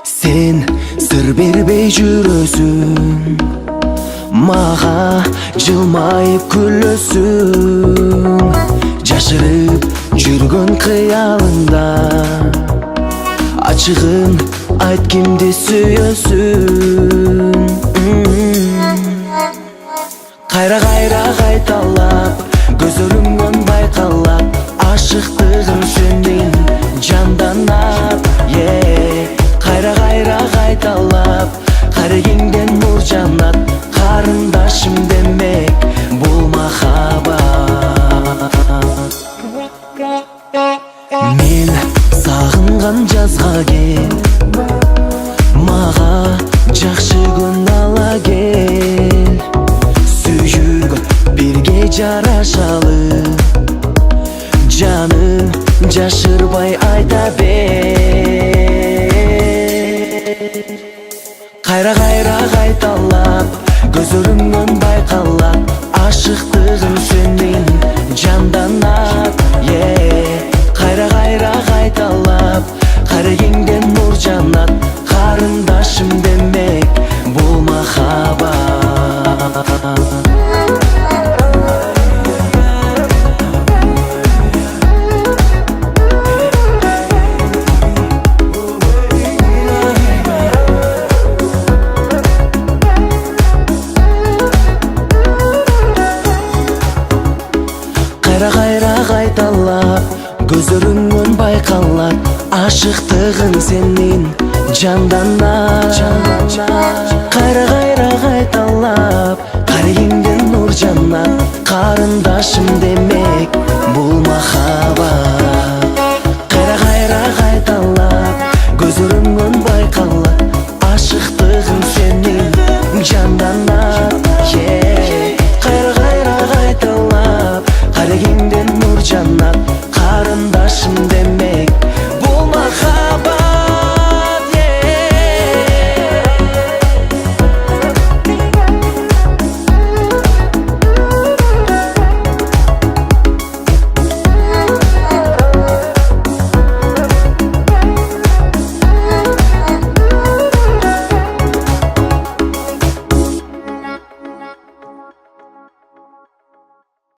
Sen sır berбей жүрөсүң, мага жылмайып күлөсүң. Жашырып жүргөн кыялыңда ачыгын айт, кимди сүйөсүң. Кайра кайталап, көзөрүңдөн байкалап, ашыктыгың сенин жанданат. Кайра кайталап, карегиңден нур жанат. Карындашым демек бул махаббат. Мен сагынган жазга кел, мага жакшы күн ала кел. Сүйүүгө бирге жарашалы, жаным жашырбай айта бер. Кайра кайталап, көзөрүңдөн байкалап, ашыктыгың сенин жанданат. Кайра кайталап, карегиңден нур жанат. Карындашым демек бул махаббат. Кайра кайталап, көзөрүңдөн байкалат, ашыктыгың сенин жанданат. Кайра кайталап, карегиңден нур жанат. Карындашым деме